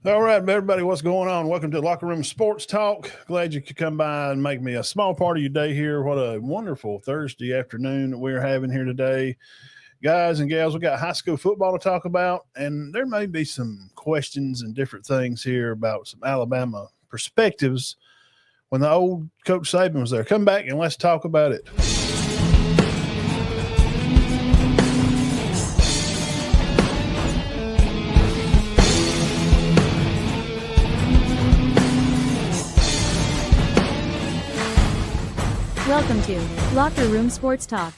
All right, everybody, what's going on? Welcome to Locker Room Sports Talk. Glad you could come by and make me a small part of your day here. What a wonderful Thursday afternoon that we're having here today. Guys and gals, we got high school football to talk about, and there may be some questions and different things here about some Alabama perspectives when the old Coach Saban was there. Come back and let's talk about it. Welcome to Locker Room Sports Talk.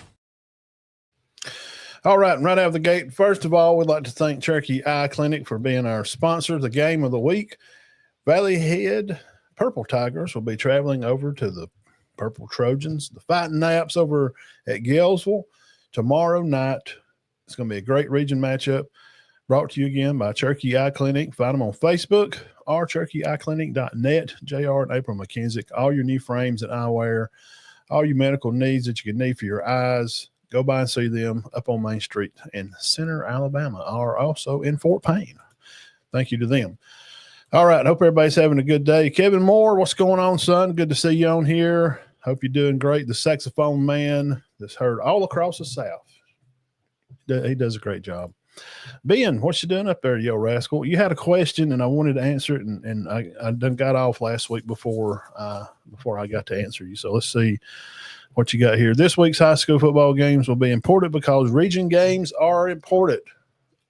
All right, and right out of the gate, first of all, we'd like to thank Cherokee Eye Clinic for being our sponsor of the game of the week. Valley Head Purple Tigers will be traveling over to the Purple Trojans, the Fighting Naps over at Gaylesville tomorrow night. It's going to be a great region matchup brought to you again by Cherokee Eye Clinic. Find them on Facebook or CherokeeEyeClinic.net. JR and April McKenzie, all your new frames and eyewear, all your medical needs that you could need for your eyes, go by and see them up on Main Street in Cedar, Alabama, or also in Fort Payne. Thank you to them. All right, hope everybody's having a good day. Kevin Moore, what's going on, son? Good to see you on here. Hope you're doing great. The saxophone man that's heard all across the South. He does a great job. Ben, what you doing up there, yo rascal? You had a question, and I wanted to answer it, and I done got off last week before I got to answer you. So let's see what you got here. This week's high school football games will be important because region games are important.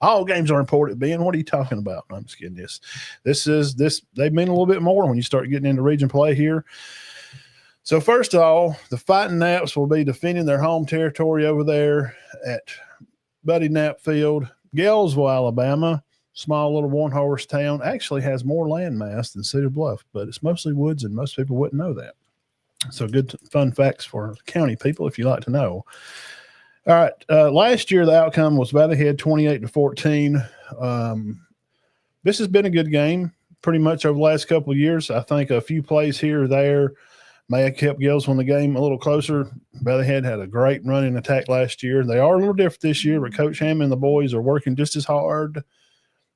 All games are important, Ben. What are you talking about? I'm just kidding. They mean a little bit more when you start getting into region play here. So first of all, the Fighting Naps will be defending their home territory over there at Buddy Knapp Field. Gaylesville, Alabama, small little one-horse town, actually has more land mass than Cedar Bluff, but it's mostly woods, and most people wouldn't know that. So good fun facts for county people if you like to know. All right, last year the outcome was Valley Head 28-14. This has been a good game pretty much over the last couple of years. I think a few plays here or there may have kept Gaylesville in the game a little closer. Valley Head had a great running attack last year. They are a little different this year, but Coach Hammond and the boys are working just as hard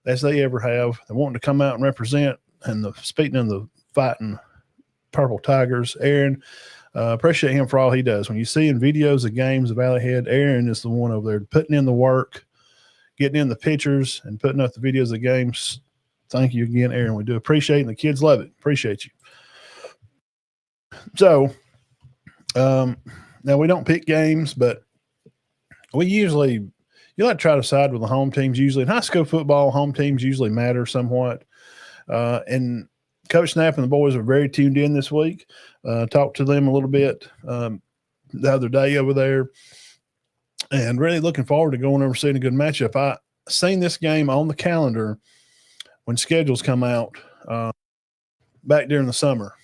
as they ever have. They're wanting to come out and represent. And speaking of the Fighting Purple Tigers, Aaron, appreciate him for all he does. When you see in videos of games of Valley Head, Aaron is the one over there putting in the work, getting in the pictures, and putting up the videos of games. Thank you again, Aaron. We do appreciate it, and the kids love it. Appreciate you. So, now we don't pick games, but you like to try to side with the home teams usually. In high school football, home teams usually matter somewhat. And Coach Knapp and the boys are very tuned in this week. Talked to them a little bit the other day over there, and really looking forward to going over seeing a good matchup. I seen this game on the calendar when schedules come out back during the summer.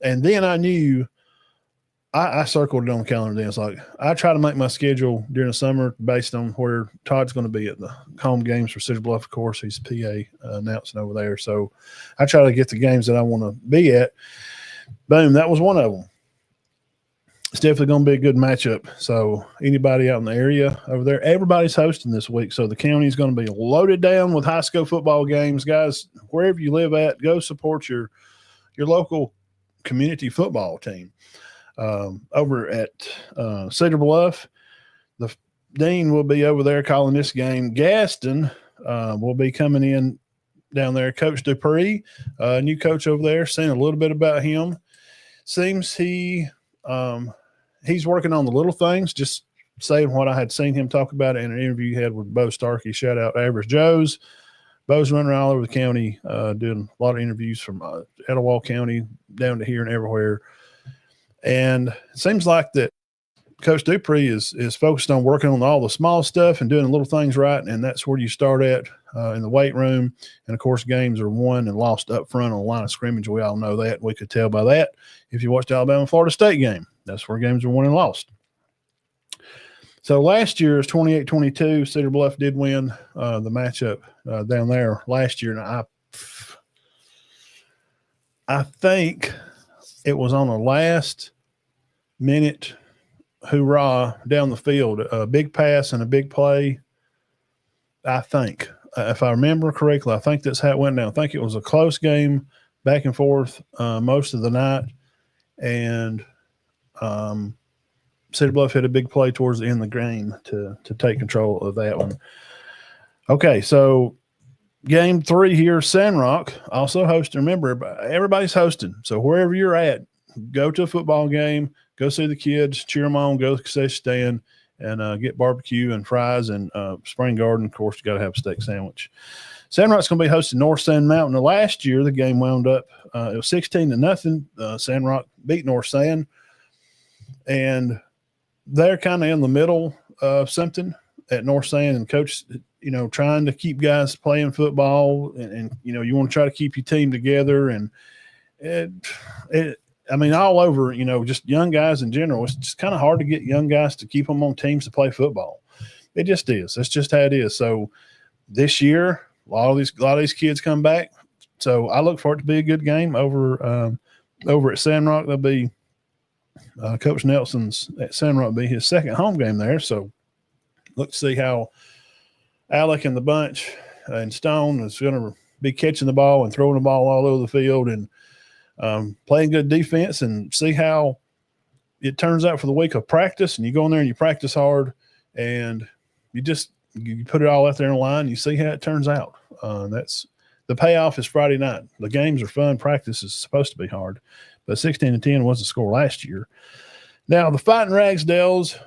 And then I knew I circled it on the calendar. Then it's like I try to make my schedule during the summer based on where Todd's going to be at the home games for Cedar Bluff. Of course, he's PA announcing over there. So I try to get the games that I want to be at. Boom, that was one of them. It's definitely going to be a good matchup. So anybody out in the area over there, everybody's hosting this week. So the county is going to be loaded down with high school football games. Guys, wherever you live at, go support your local community football team. Over at Cedar Bluff, the dean will be over there calling this game. Gaston will be coming in down there. Coach Dupree, new coach over there, saying a little bit about him. Seems he's working on the little things, just saying what I had seen him talk about in an interview he had with Bo Starkey. Shout out Average Joe's. Bo's running all over the county, doing a lot of interviews from Etowah County down to here and everywhere. And it seems like that Coach Dupree is focused on working on all the small stuff and doing the little things right, and that's where you start at in the weight room. And, of course, games are won and lost up front on the line of scrimmage. We all know that. We could tell by that if you watched the Alabama-Florida State game. That's where games are won and lost. So last year is 28-22. Cedar Bluff did win the matchup down there last year. And I think it was on a last-minute hoorah down the field, a big pass and a big play, I think. if I remember correctly, I think that's how it went down. I think it was a close game, back and forth most of the night, and Cedar Bluff had a big play towards the end of the game to take control of that one. Okay, so game 3 here, Sandrock also hosting. Remember, everybody's hosting, so wherever you're at, go to a football game, go see the kids, cheer them on, go to the concession stand, and get barbecue and fries and Spring Garden. Of course, you got to have a steak sandwich. Sandrock's going to be hosting North Sand Mountain. Last year, the game wound up, it was 16-0. Sandrock beat North Sand, and they're kind of in the middle of something at North Sand, and coach, trying to keep guys playing football, and you want to try to keep your team together, and all over, just young guys in general. It's just kind of hard to get young guys to keep them on teams to play football. It just is. That's just how it is. So this year, a lot of these kids come back. So I look for it to be a good game over at Sandrock. There'll be Coach Nelson's at Sandrock will be his second home game there. So look to see how Alec and the bunch and Stone is going to be catching the ball and throwing the ball all over the field and playing good defense, and see how it turns out for the week of practice. And you go in there and you practice hard, and you put it all out there in the line. And you see how it turns out. That's the payoff is Friday night. The games are fun. Practice is supposed to be hard, but 16-10 was the score last year. Now the Fighting Ragsdales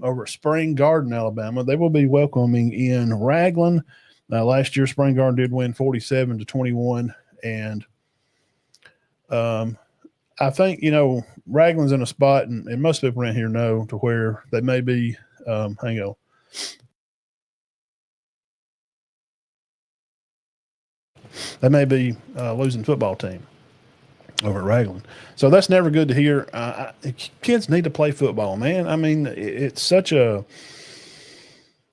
over at Spring Garden, Alabama, they will be welcoming in Ragland. Last year, Spring Garden did win 47-21, and I think, Ragland's in a spot, and most people around here know, to where they may be, they may be losing football team over at Ragland. So that's never good to hear. Kids need to play football, man.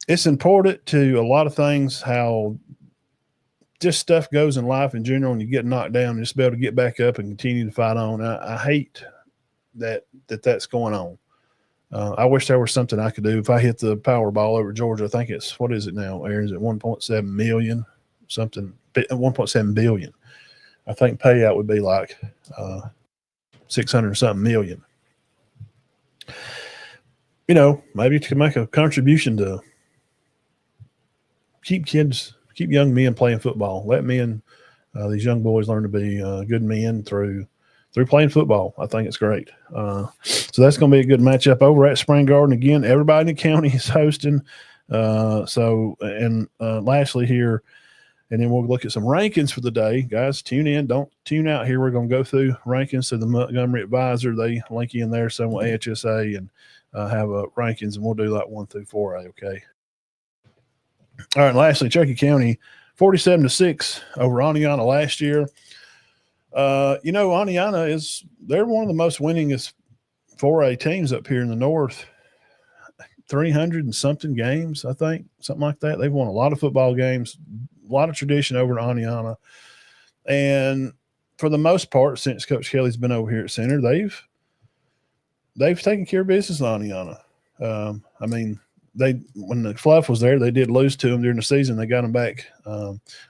It's important to a lot of things, how just stuff goes in life in general, and you get knocked down and just be able to get back up and continue to fight on. I hate that's going on. I wish there was something I could do. If I hit the Powerball over Georgia, I think it's, what is it now, Aaron? Is it 1.7 million? Something, 1.7 billion. I think payout would be like 600 something million. Maybe to make a contribution to keep young men playing football. Let men, these young boys, learn to be good men through playing football. I think it's great. So that's going to be a good matchup over at Spring Garden. Again, everybody in the county is hosting. Lastly here, and then we'll look at some rankings for the day. Guys, tune in. Don't tune out here. We're going to go through rankings. So the Montgomery Advisor, they link you in there. Some with AHSA and have rankings, and we'll do like 1 through 4A, okay? All right, lastly, Cherokee County, 47-6 over Oneonta last year. Oneonta they're one of the most winningest 4A teams up here in the north. 300 and something games, I think, something like that. They've won a lot of football games, a lot of tradition over at Oneonta. And for the most part, since Coach Kelly's been over here at Cedar, they've taken care of business in Oneonta. When the Bluff was there, they did lose to them during the season. They got them back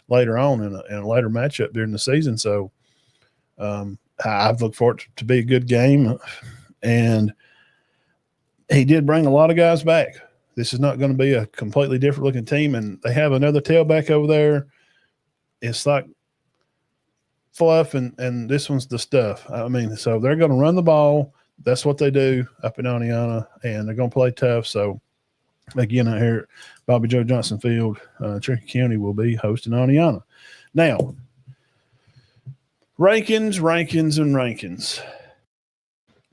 later on in a later matchup during the season. So I've looked for it to be a good game. And he did bring a lot of guys back. This is not going to be a completely different looking team. And they have another tailback over there. It's like fluff, and this one's the stuff. So they're going to run the ball. That's what they do up in Oneonta, and they're going to play tough. So, again, out here at Bobby Joe Johnson Field, Cherokee County will be hosting Oneonta. Now, rankings.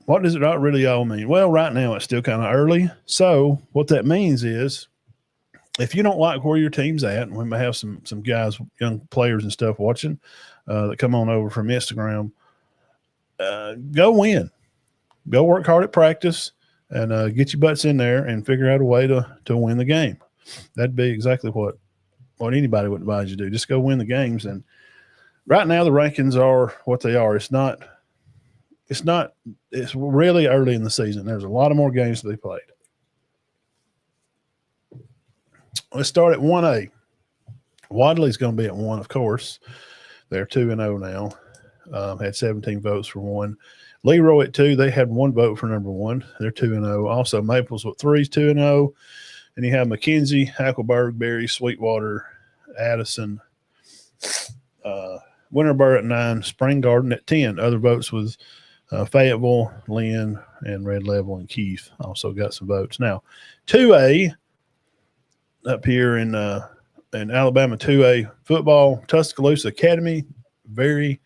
What does it really all mean? Well, right now it's still kind of early. So what that means is, if you don't like where your team's at, and we may have some guys, young players and stuff watching that come on over from Instagram, go win. Go work hard at practice and get your butts in there and figure out a way to win the game. That'd be exactly what anybody would advise you to do. Just go win the games. And right now the rankings are what they are. It's really early in the season. There's a lot of more games to be played. Let's start at 1A. Wadley's going to be at 1, of course. They're 2-0 now. Had 17 votes for 1. Leroy at 2. They had 1 vote for number 1. They're 2-0. Also, Maples with 3 is 2-0. And you have McKenzie, Hackleburg, Berry, Sweetwater, Addison, Winterboro at 9, Spring Garden at 10. Other votes was Fayetteville, Lynn, and Red Level and Keith also got some votes. Now, 2A up here in Alabama, 2A football, Tuscaloosa Academy, very,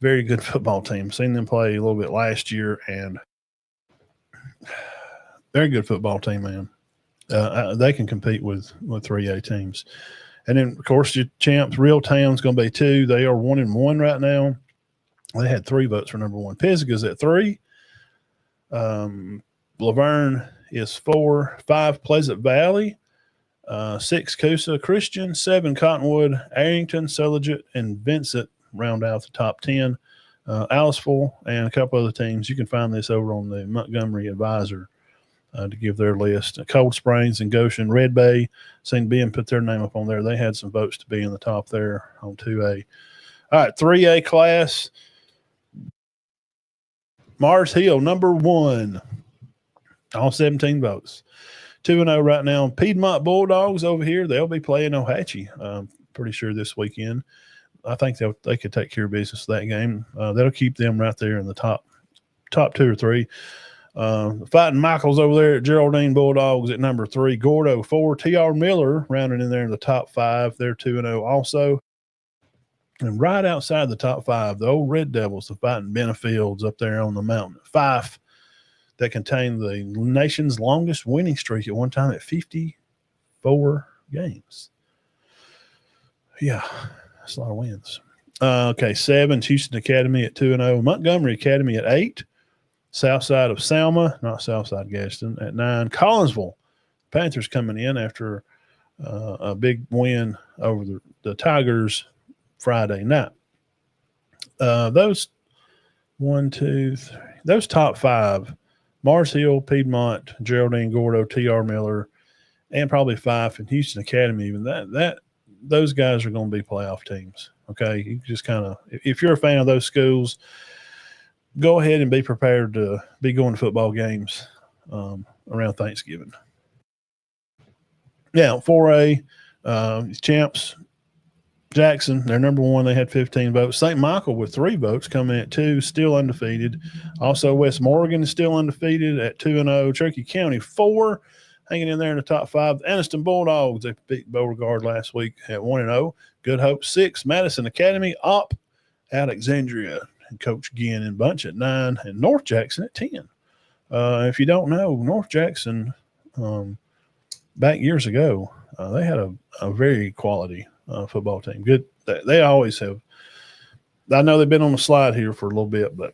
very good football team. Seen them play a little bit last year, and they're a good football team, man. They can compete with 3A teams. And then, of course, your champs, Real Town's going to be 2. They are 1-1 right now. They had 3 votes for number 1. Pisgah's at 3. Laverne is 4. 5, Pleasant Valley. 6, Coosa Christian. 7, Cottonwood, Arrington, Sulligett, and Vincent round out the top 10. Aliceville and a couple other teams. You can find this over on the Montgomery Advisor to give their list. Cold Springs and Goshen, Red Bay, seen Ben put their name up on there. They had some votes to be in the top there on 2A. All right, 3A class. Mars Hill, number 1, all 17 votes. 2-0 right now. Piedmont Bulldogs over here, they'll be playing Ohatchee, pretty sure this weekend. I think they could take care of business that game. That'll keep them right there in the top 2 or 3. Fighting Michaels over there at Geraldine Bulldogs at number 3. Gordo 4. T.R. Miller rounded in there in the top 5. They're 2-0 also. And right outside the top 5, the old Red Devils, the Fighting Benefields up there on the mountain at 5, that contain the nation's longest winning streak at one time at 54 games. Yeah, that's a lot of wins. Okay, 7, Houston Academy at 2-0. Montgomery Academy at 8. South side of Selma, not south side Gaston, at 9. Collinsville, Panthers coming in after a big win over the Tigers Friday night. Those 1, 2, 3, those top 5, Mars Hill, Piedmont, Geraldine, Gordo, T.R. Miller, and probably 5 in Houston Academy, even that those guys are going to be playoff teams. Okay, you just kind of, if you're a fan of those schools, go ahead and be prepared to be going to football games around Thanksgiving. Yeah, 4A, champs, Jackson, they're number 1. They had 15 votes. St. Michael with 3 votes coming at 2, still undefeated. Also, West Morgan is still undefeated at 2-0. Cherokee County 4, hanging in there in the top 5. Anniston Bulldogs, they beat Beauregard last week at 1-0. Good Hope 6. Madison Academy up. Alexandria and Coach Ginn and Bunch at 9, and North Jackson at 10. If you don't know, North Jackson back years ago, they had a very quality football team. Good. They always have. I know they've been on the slide here for a little bit, but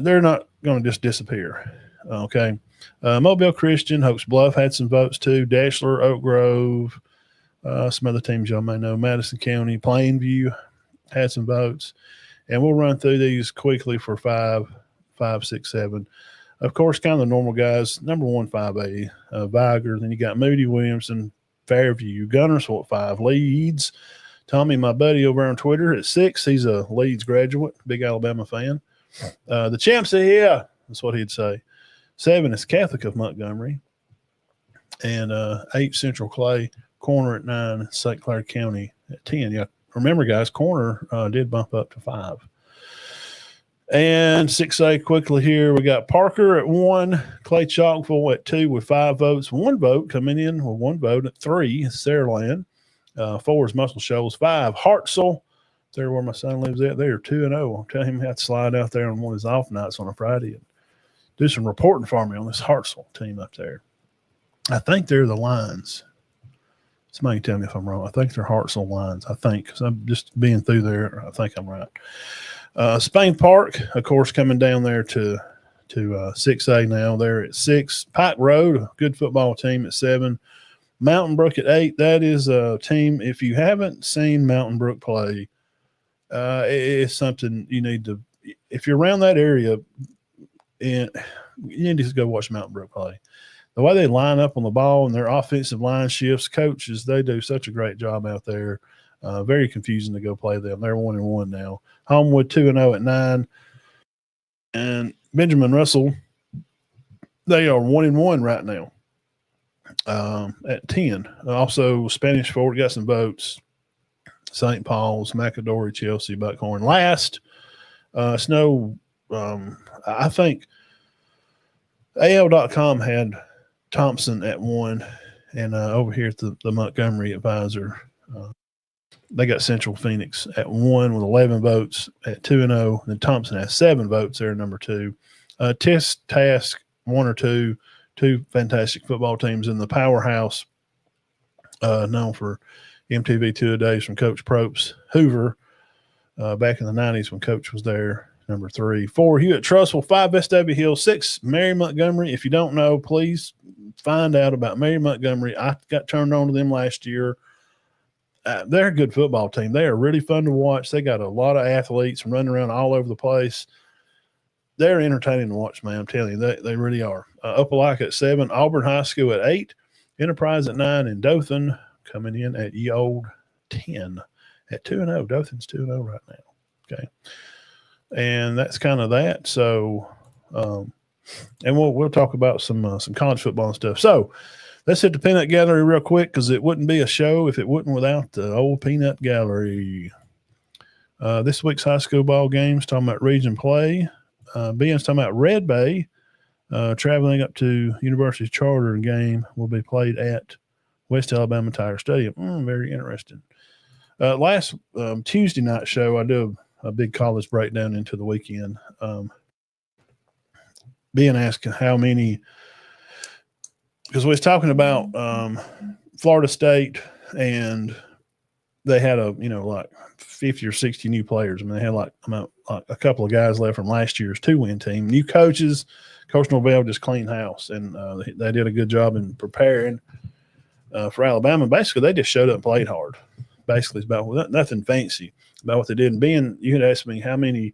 they're not going to just disappear. Okay. Mobile Christian, Hopes Bluff had some votes too. Dashler, Oak Grove, some other teams y'all may know. Madison County, Plainview had some votes. And we'll run through these quickly for 5, 6, 7. Of course, kind of the normal guys. Number 1, 5A, Viger. Then you got Moody Williamson, Fairview, Gunnersville at 5, Leeds. Tommy, my buddy over on Twitter, at 6. He's a Leeds graduate, big Alabama fan. The champs are here. That's what he'd say. 7 is Catholic of Montgomery. And 8, Central Clay. Corner at 9, St. Clair County at 10. Yeah, remember, guys, Corner did bump up to 5. And 6A quickly here, we got Parker at 1, Clay Chalkville at 2 with 5 votes. 1 vote coming in with 1 vote at 3, Saraland. 4 is Muscle Shoals. 5, Hartselle. There where my son lives at. They are 2-0. I'm telling him he had to slide out there on one of his off nights on a Friday and do some reporting for me on this Hartselle team up there. I think they're the Lions. Somebody can tell me if I'm wrong. I think they're Hartselle Lions. I think, because I'm just being through there. I think I'm right. Spain Park, of course, coming down there to 6A now. They're at 6. Pike Road, a good football team at 7. Mountain Brook at 8. That is a team, if you haven't seen Mountain Brook play, it's something you need to, if you're around that area, and you need to go watch Mountain Brook play. the way they line up on the ball and their offensive line shifts, coaches, they do such a great job out there. Very confusing to go play them. They're 1-1 now. Homewood 2-0 at 9. And Benjamin Russell, they are 1-1 right now at 10. Also, Spanish Fort got some votes. St. Paul's, McAdory, Chelsea, Buckhorn. Last, Snow, I think AL.com had Thompson at 1, and over here at the Montgomery Advisor, they got Central Phoenix at 1 with 11 votes at 2-0. Then Thompson has 7 votes there, number 2. Test Task 1 or 2, two fantastic football teams in the powerhouse, known for MTV Two-A-Days from Coach Probst. Hoover, back in the 90s when Coach was there, number 3. 4, Hewitt Trussville. 5, Vestavia Hill. 6, Mary Montgomery. If you don't know, please find out about Mary Montgomery. I got turned on to them last year. They're a good football team. They are really fun to watch. They got a lot of athletes running around all over the place. They're entertaining to watch, man. I'm telling you, they really are. Opelika at 7, Auburn High School at 8, Enterprise at 9, and Dothan coming in at ye old 10 at 2-0. Dothan's 2-0 right now. Okay. And that's kind of that. So, and we'll talk about some college football and stuff. So let's hit the peanut gallery real quick, because it wouldn't be a show if it wasn't without the old peanut gallery. This week's high school ball games, talking about region play. Ben's talking about Red Bay traveling up to University Charter game will be played at West Alabama Tiger Stadium. Very interesting. Last Tuesday night show, I do a big college breakdown into the weekend. Ben asked how many, because we was talking about Florida State, and they had like 50 or 60 new players. I mean, they had like a couple of guys left from last year's 2-win team. New coaches, Coach Norvell just cleaned house, and they did a good job in preparing for Alabama. Basically, they just showed up and played hard. Basically, it's about nothing fancy about what they did. And Ben, you had asked me how many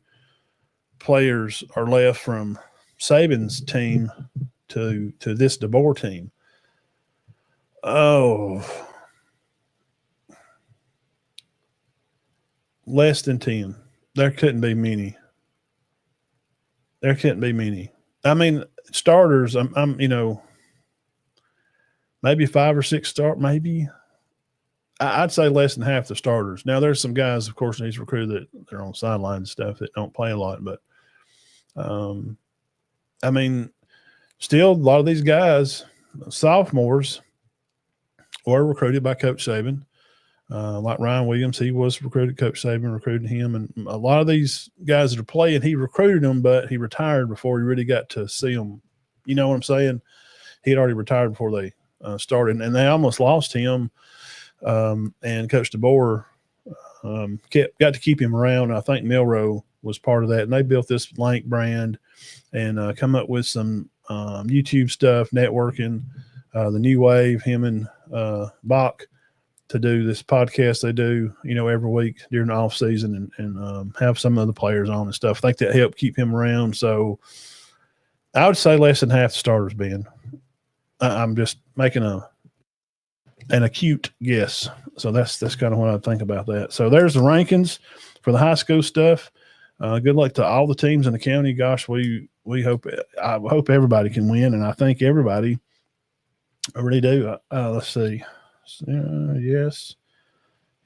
players are left from Saban's team to this DeBoer team. Oh, less than 10. There couldn't be many. I mean, starters, I'm maybe 5 or 6 maybe. I'd say less than half the starters. Now, there's some guys, of course, in each recruit that they're on sideline and stuff that don't play a lot. But, I mean, still a lot of these guys, sophomores, were recruited by Coach Saban. Like Ryan Williams, he was recruited. Coach Saban recruited him. And a lot of these guys that are playing, he recruited them, but he retired before he really got to see them. You know what I'm saying? He had already retired before they started. And they almost lost him. And Coach DeBoer got to keep him around. I think Milroe was part of that. And they built this Lank brand and come up with some YouTube stuff, networking, the new wave, him and Bach, to do this podcast they do, every week during the off season and have some of the players on and stuff. I think that helped keep him around. So I would say less than half the starters, Ben. I'm just making an acute guess. So that's kind of what I think about that. So there's the rankings for the high school stuff. Good luck to all the teams in the county. Gosh, I hope everybody can win, and I think everybody. I really do. Let's see. Yes.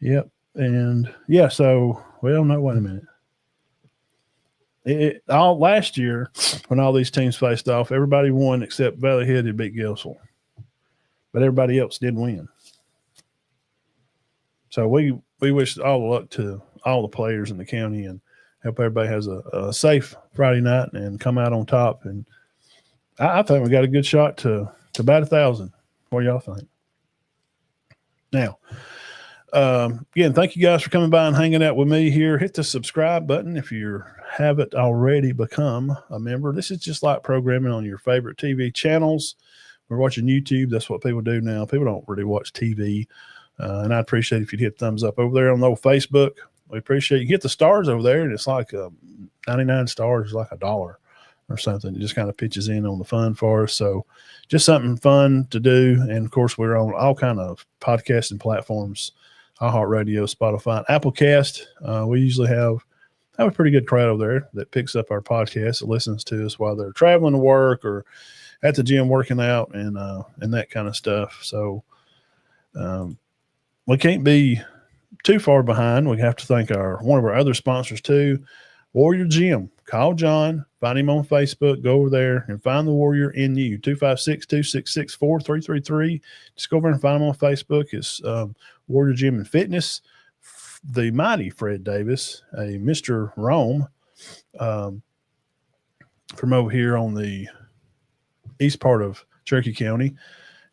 Yep. And yeah, so no, wait a minute. All last year when all these teams faced off, everybody won except Valley Head had beat Gaylesville. But everybody else did win. So we wish all the luck to all the players in the county and hope everybody has a safe Friday night and come out on top. And I think we got a good shot to bat 1,000. What do y'all think? Now, again, thank you guys for coming by and hanging out with me here. Hit the subscribe button if you haven't already become a member. This is just like programming on your favorite TV channels. We're watching YouTube. That's what people do now. People don't really watch TV. And I'd appreciate if you'd hit thumbs up over there on the old Facebook. We appreciate you. Get the stars over there, and it's like 99 stars is like $1. or something. It just kind of pitches in on the fun for us. So just something fun to do. And of course, we're on all kind of podcasting platforms, iHeartRadio, Spotify, Applecast. We usually have a pretty good crowd over there that picks up our podcast, that listens to us while they're traveling to work or at the gym working out and that kind of stuff. So we can't be too far behind. We have to thank one of our other sponsors too, Warrior Gym. Call John, find him on Facebook, go over there and find the Warrior in you, 256-266-4333. Just go over and find him on Facebook. It's Warrior Gym and Fitness. The mighty Fred Davis, a Mr. Rome, from over here on the east part of Cherokee County,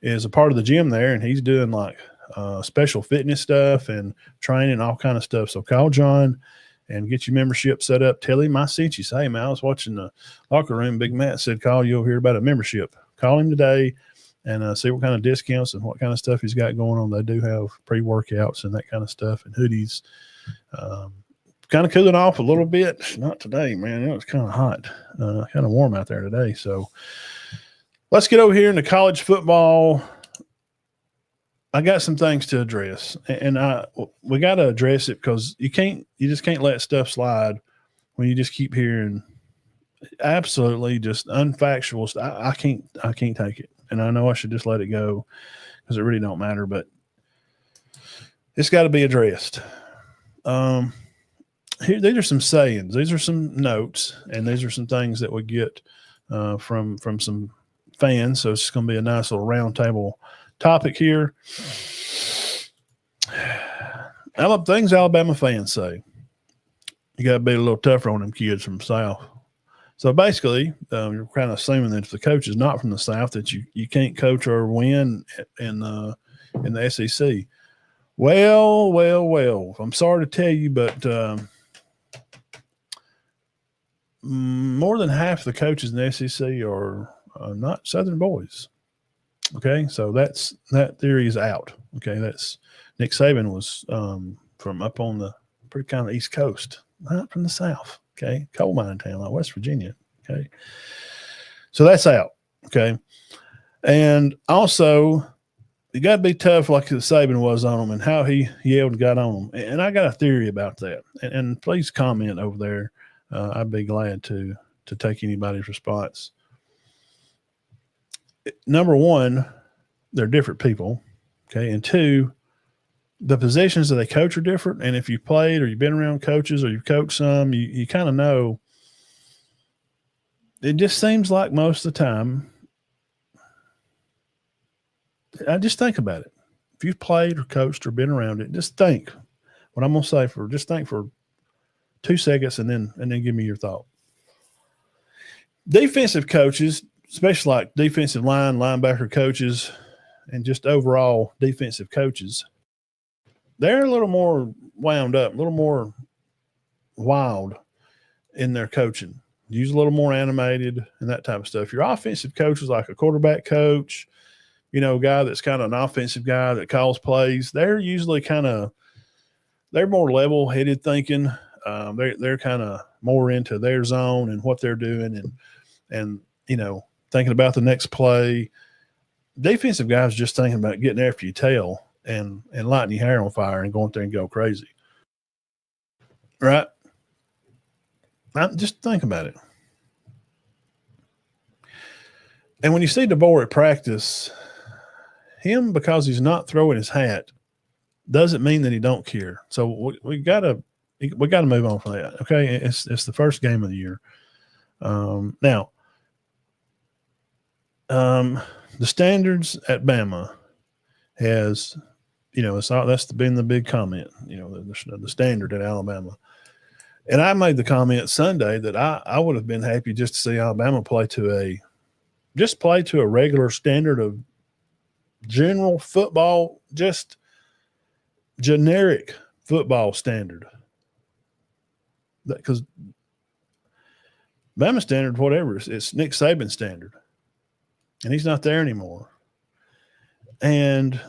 is a part of the gym there, and he's doing like special fitness stuff and training, all kind of stuff. So call John and get your membership set up. Tell him I sent you. Say, man, I was watching the locker room. Big Matt said, call you over here about a membership. Call him today and see what kind of discounts and what kind of stuff he's got going on. They do have pre-workouts and that kind of stuff and hoodies. Kind of cooling off a little bit. Not today, man. It was kind of hot, kind of warm out there today. So let's get over here into college football. I got some things to address, and we got to address it because you just can't let stuff slide when you just keep hearing absolutely just unfactual stuff. I can't take it, and I know I should just let it go because it really don't matter, but it's got to be addressed. Here, these are some sayings, these are some notes, and these are some things that we get from some fans. So it's going to be a nice little round table topic here. Things Alabama fans say. You got to be a little tougher on them kids from the South. So basically, you're kind of assuming that if the coach is not from the South, that you can't coach or win in the SEC. Well, I'm sorry to tell you, but more than half the coaches in the SEC are not Southern boys. Okay, so that theory is out. Okay, that's Nick Saban was from up on the pretty kind of East Coast, not from the South. Okay, coal mine town like West Virginia. Okay, so that's out. Okay, and also you got to be tough like the Saban was on them and how he yelled and got on them. And I got a theory about that. And please comment over there. I'd be glad to take anybody's response. Number one, they're different people, okay? And two, the positions that they coach are different. And if you've played or you've been around coaches or you've coached some, you kind of know. It just seems like most of the time, I just think about it. If you've played or coached or been around it, just think what I'm going to say just think for 2 seconds and then give me your thought. Defensive coaches, especially like defensive line, linebacker coaches, and just overall defensive coaches, they're a little more wound up, a little more wild in their coaching. Use a little more animated and that type of stuff. Your offensive coach is like a quarterback coach, a guy that's kind of an offensive guy that calls plays. They're usually they're more level-headed thinking. They're kind of more into their zone and what they're doing and thinking about the next play. Defensive guys just thinking about getting after your tail and lighting your hair on fire and going there and go crazy. Right? Just think about it. And when you see DeBoer at practice, him, because he's not throwing his hat, doesn't mean that he don't care. So we gotta move on from that. Okay, it's the first game of the year. Now, the standards at Bama has, that's been the big comment. The standard at Alabama, and I made the comment Sunday that I would have been happy just to see Alabama play to a regular standard of general football, just generic football standard. Because Bama standard, whatever, it's Nick Saban standard. And he's not there anymore. And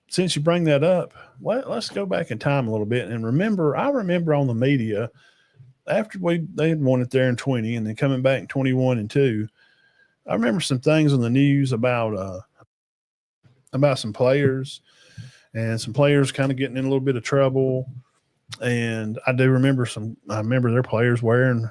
since you bring that up, let's go back in time a little bit and I remember on the media after they had won it there in 20 and then coming back in 21-2, I remember some things on the news about some players and some players kind of getting in a little bit of trouble. And I remember their players wearing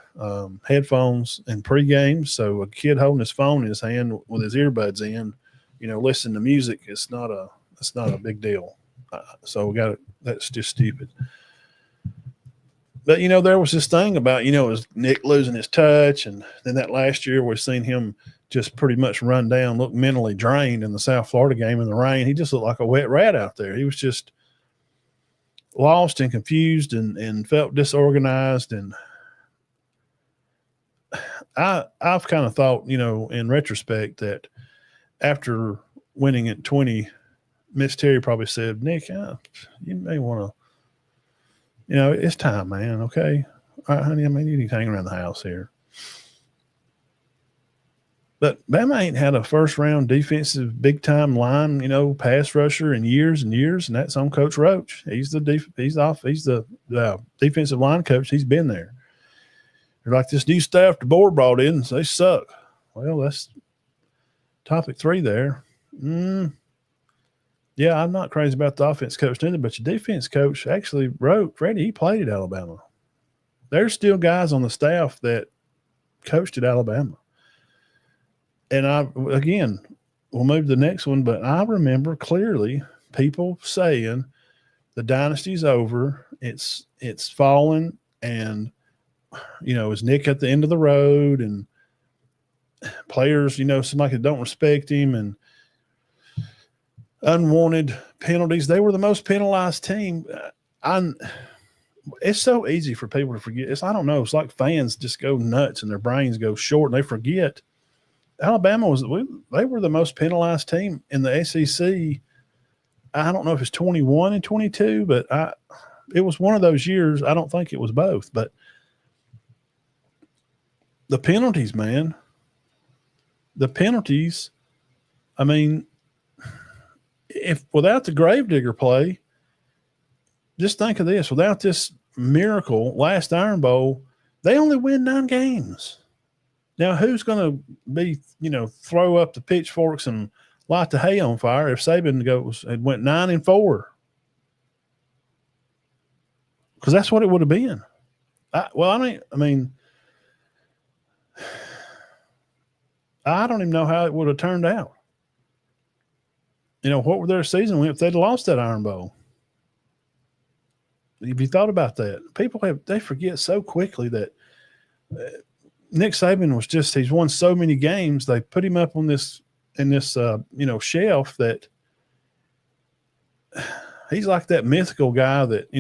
headphones in pregame. So a kid holding his phone in his hand with his earbuds in, listening to music, it's not a big deal. So that's just stupid. But, there was this thing about, it was Nick losing his touch. And then that last year we've seen him just pretty much run down, look mentally drained in the South Florida game in the rain. He just looked like a wet rat out there. He was just lost and confused and felt disorganized. And I've kind of thought, in retrospect, that after winning at 20, Miss Terry probably said, Nick, you may want to, it's time, man. Okay. All right, honey, you need to hang around the house here. But Bama ain't had a first-round defensive big-time line, pass rusher in years and years, and that's on Coach Roach. He's the defensive line coach. He's been there. They're like this new staff the board brought in, so they suck. Well, that's topic 3 there. Yeah, I'm not crazy about the offense coach either, but your defense coach actually Freddie, he played at Alabama. There's still guys on the staff that coached at Alabama. And we'll move to the next one, but I remember clearly people saying the dynasty's over, it's fallen, and is Nick at the end of the road, and players, somebody that don't respect him, and unwanted penalties. They were the most penalized team. It's so easy for people to forget. I don't know. It's like fans just go nuts and their brains go short and they forget. Alabama they were the most penalized team in the SEC. I don't know if it's 21 and 22, but it was one of those years. I don't think it was both, but the penalties, man, I mean, if without the Gravedigger play, just think of this, without this miracle last Iron Bowl, they only win 9 games. Now, who's going to be, throw up the pitchforks and light the hay on fire if Saban went 9-4? Because that's what it would have been. I don't even know how it would have turned out. What would their season if they'd lost that Iron Bowl? Have you thought about that? People they forget so quickly that Nick Saban he's won so many games. They put him up on this shelf that he's like that mythical guy that,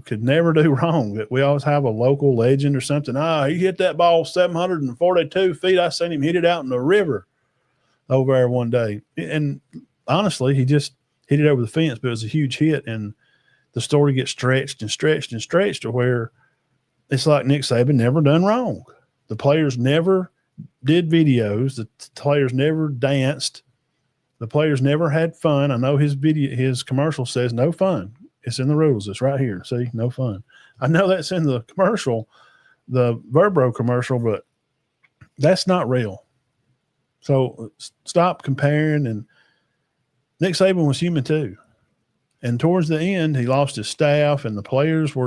could never do wrong, that we always have a local legend or something. He hit that ball 742 feet. I seen him hit it out in the river over there one day. And honestly, he just hit it over the fence, but it was a huge hit. And the story gets stretched and stretched and stretched to where it's like Nick Saban never done wrong. The players never did videos. The players never danced. The players never had fun. I know his commercial says no fun. It's in the rules. It's right here. See, no fun. I know that's in the commercial, the Verbro commercial, but that's not real. So stop comparing. And Nick Saban was human too. And towards the end, he lost his staff, and the players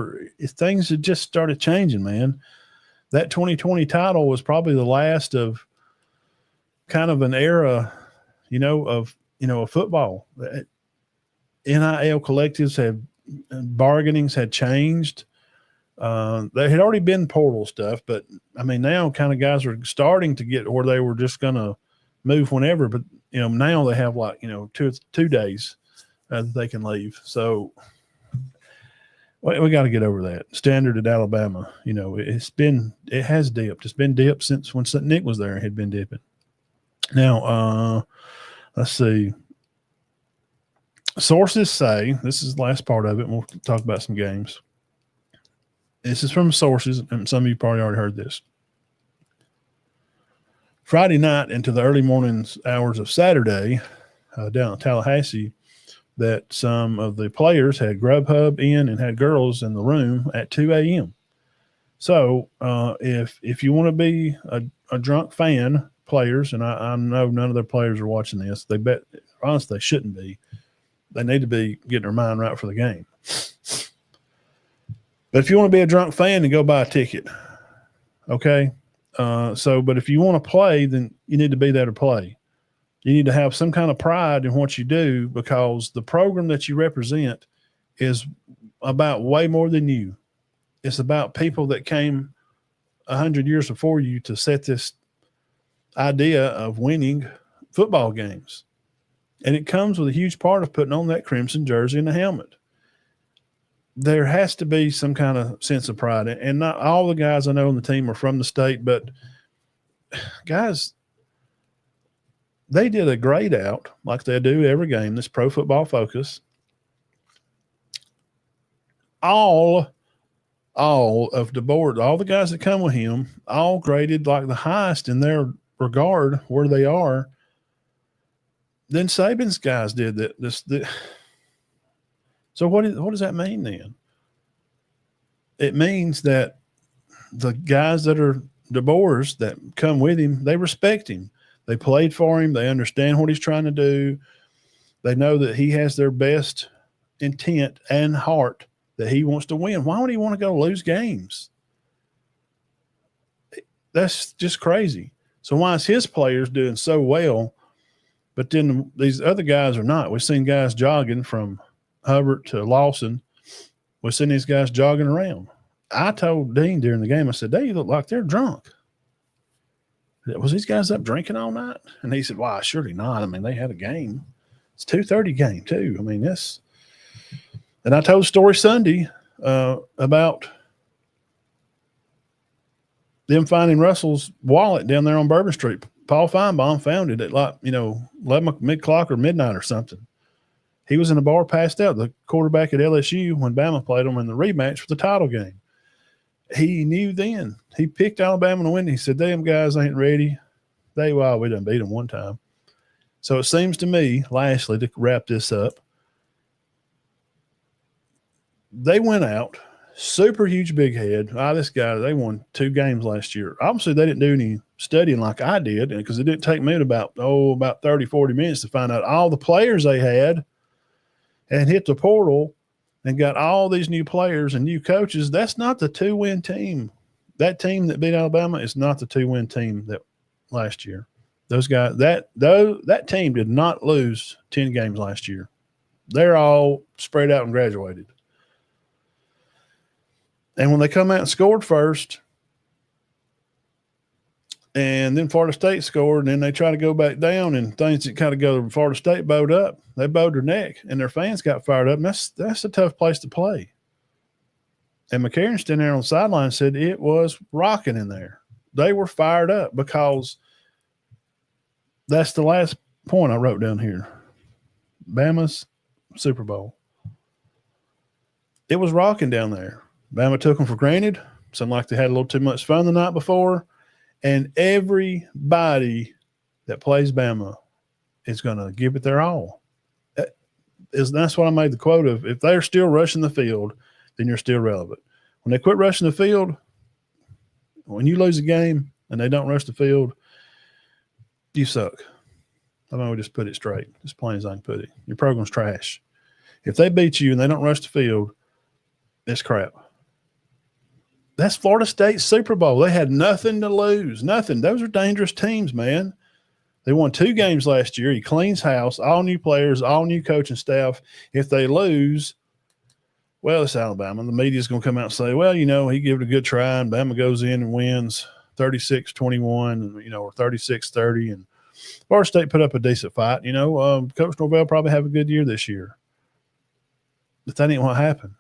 things had just started changing, man. That 2020 title was probably the last of kind of an era, of football. NIL collectives bargainings had changed. There had already been portal stuff, but now kind of guys are starting to get where they were just going to move whenever. But, now they have 2 days that they can leave. So we got to get over that standard at Alabama. It has dipped. It's been dipped since when Nick was there. It had been dipping. Now, let's see. Sources say, this is the last part of it, and we'll talk about some games. This is from sources, and some of you probably already heard this. Friday night into the early morning hours of Saturday, down in Tallahassee, that some of the players had Grubhub in and had girls in the room at 2 a.m. So if you want to be a drunk fan, players, and I know none of their players are watching this, honestly they shouldn't be. They need to be getting their mind right for the game. But if you want to be a drunk fan, then go buy a ticket. Okay. But if you want to play, then you need to be there to play. You need to have some kind of pride in what you do, because the program that you represent is about way more than you. It's about people that came 100 years before you to set this idea of winning football games. And it comes with a huge part of putting on that crimson jersey and the helmet. There has to be some kind of sense of pride. And not all the guys I know on the team are from the state, but guys, they did a grade out like they do every game, this Pro Football Focus. All of the board, all the guys that come with him, all graded like the highest in their regard where they are. Then Saban's guys did that. So what does that mean then? It means that the guys that are DeBoers that come with him, they respect him. They played for him. They understand what he's trying to do. They know that he has their best intent and heart, that he wants to win. Why would he want to go lose games? That's just crazy. So why is his players doing so well, but then these other guys are not? We've seen guys jogging from Hubbard to Lawson. We've seen these guys jogging around. I told Dean during the game, I said, they look like they're drunk. Was these guys up drinking all night? And he said, why, surely not. I mean, they had a game. It's 2:30 game too. I mean, this. And I told a story Sunday about them finding Russell's wallet down there on Bourbon Street. Paul Feinbaum found it at 11 mid-clock or midnight or something. He was in a bar passed out, the quarterback at LSU, when Bama played them in the rematch for the title game. He knew then. He picked Alabama to win. He said, them guys ain't ready. We done beat them one time. So it seems to me, lastly, to wrap this up, they went out, super huge big head. This guy, they won 2 games last year. Obviously, they didn't do any studying like I did, because it didn't take me about 30, 40 minutes to find out all the players they had and hit the portal and got all these new players and new coaches. That's not the 2-win team. That team that beat Alabama is not the 2-win team that last year. Those guys, that team did not lose 10 games last year. They're all spread out and graduated. And when they come out and scored first, and then Florida State scored, and then they try to go back down, and things that kind of go, Florida State bowed up. They bowed their neck, and their fans got fired up. And that's a tough place to play. And McCarron standing there on the sideline said it was rocking in there. They were fired up, because that's the last point I wrote down here. Bama's Super Bowl. It was rocking down there. Bama took them for granted. Seemed like they had a little too much fun the night before. And everybody that plays Bama is going to give it their all. That's what I made the quote of. If they're still rushing the field, then you're still relevant. When they quit rushing the field, when you lose a game and they don't rush the field, you suck. I mean, we just put it straight, as plain as I can put it. Your program's trash. If they beat you and they don't rush the field, it's crap. That's Florida State's Super Bowl. They had nothing to lose, nothing. Those are dangerous teams, man. They won 2 games last year. He cleans house, all new players, all new coaching staff. If they lose, well, it's Alabama. The media's going to come out and say, well, he gave it a good try, and Bama goes in and wins 36-21, or 36-30. And Florida State put up a decent fight. Coach Norvell probably have a good year this year. But that ain't what happened.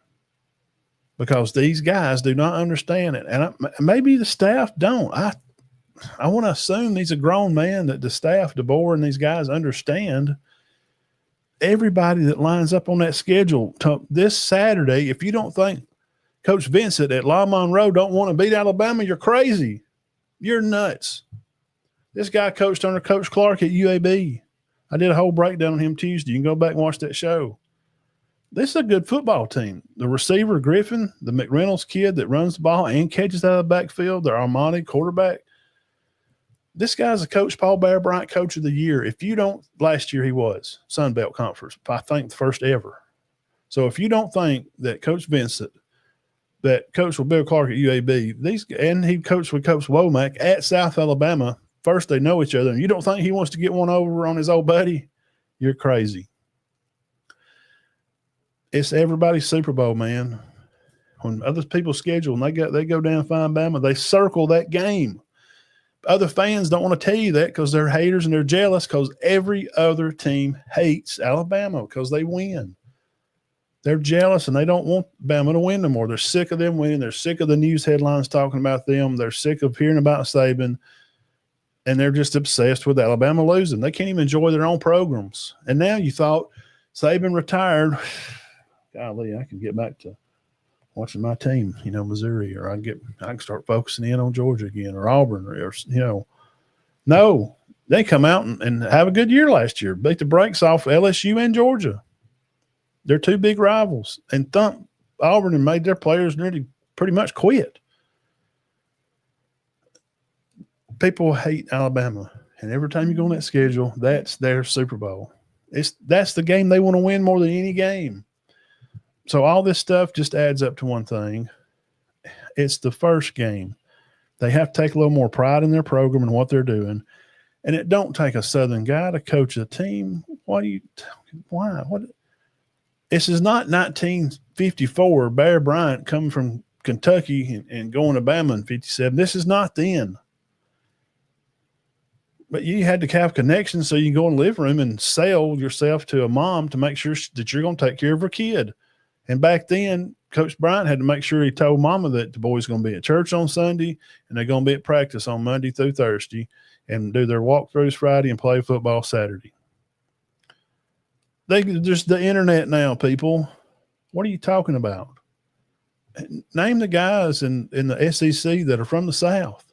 Because these guys do not understand it. And maybe the staff don't. I want to assume he's a grown man, that the staff, DeBoer, and these guys understand everybody that lines up on that schedule this Saturday. If you don't think Coach Vincent at La Monroe don't want to beat Alabama, you're crazy. You're nuts. This guy coached under Coach Clark at UAB. I did a whole breakdown on him Tuesday. You can go back and watch that show. This is a good football team. The receiver, Griffin, the McReynolds kid that runs the ball and catches out of the backfield, the Armani quarterback. This guy's a Coach Paul Bear Bryant Coach of the Year. If you don't, last year he was Sun Belt Conference, I think the first ever. So if you don't think that Coach Vincent, that coach with Bill Clark at UAB, and he coached with Coach Womack at South Alabama, first they know each other, and you don't think he wants to get one over on his old buddy, you're crazy. It's everybody's Super Bowl, man. When other people schedule and they go down and find Bama, they circle that game. Other fans don't want to tell you that because they're haters and they're jealous because every other team hates Alabama because they win. They're jealous and they don't want Bama to win no more. They're sick of them winning. They're sick of the news headlines talking about them. They're sick of hearing about Saban, and they're just obsessed with Alabama losing. They can't even enjoy their own programs. And now you thought Saban retired. Golly, I can get back to watching my team, Missouri, or I can start focusing in on Georgia again, or Auburn, or No, they come out and have a good year last year, beat the brakes off LSU and Georgia. They're two big rivals, and thumped Auburn and made their players nearly pretty much quit. People hate Alabama, and every time you go on that schedule, that's their Super Bowl. That's the game they want to win more than any game. So all this stuff just adds up to one thing. It's the first game. They have to take a little more pride in their program and what they're doing. And it don't take a Southern guy to coach a team. Why? What? This is not 1954 Bear Bryant coming from Kentucky and going to Bama in 57. This is not then. But you had to have connections so you can go in the living room and sell yourself to a mom to make sure that you're going to take care of her kid. And back then, Coach Bryant had to make sure he told mama that the boys going to be at church on Sunday and they're going to be at practice on Monday through Thursday and do their walkthroughs Friday and play football Saturday. There's the internet now, people. What are you talking about? Name the guys in the SEC that are from the South.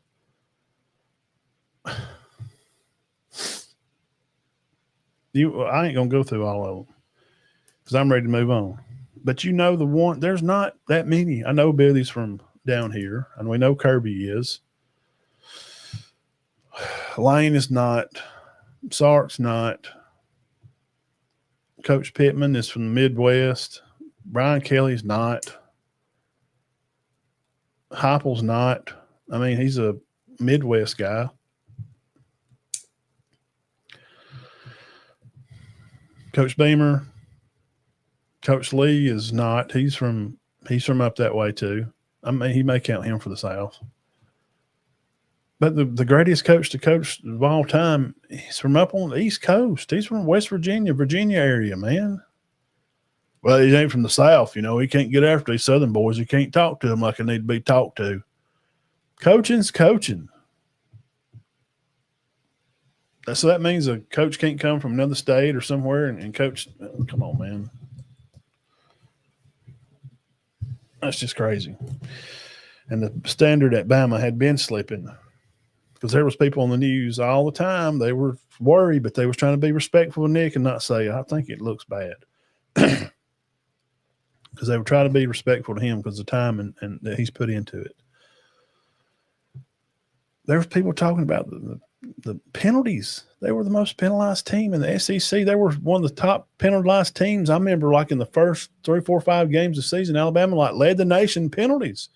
I ain't going to go through all of them because I'm ready to move on. But there's not that many. I know Billy's from down here, and we know Kirby is. Lane is not. Sark's not. Coach Pittman is from the Midwest. Brian Kelly's not. Heupel's not. I mean, he's a Midwest guy. Coach Beamer. Coach Lee is not. He's from up that way too. I mean, he may count him for the South. But the greatest coach to coach of all time, he's from up on the East Coast. He's from West Virginia area, man. Well, he ain't from the South. He can't get after these Southern boys. He can't talk to them like they need to be talked to. Coaching's coaching. So that means a coach can't come from another state or somewhere and coach. Come on, man. That's just crazy. And the standard at Bama had been slipping because there was people on the news all the time. They were worried, but they was trying to be respectful of Nick and not say, I think it looks bad. Because they were trying to be respectful to him because of the time and that he's put into it. There was people talking about the penalties. They were the most penalized team in the SEC. They were one of the top penalized teams. I remember like in the first 3, 4, 5 games of the season, Alabama led the nation in penalties.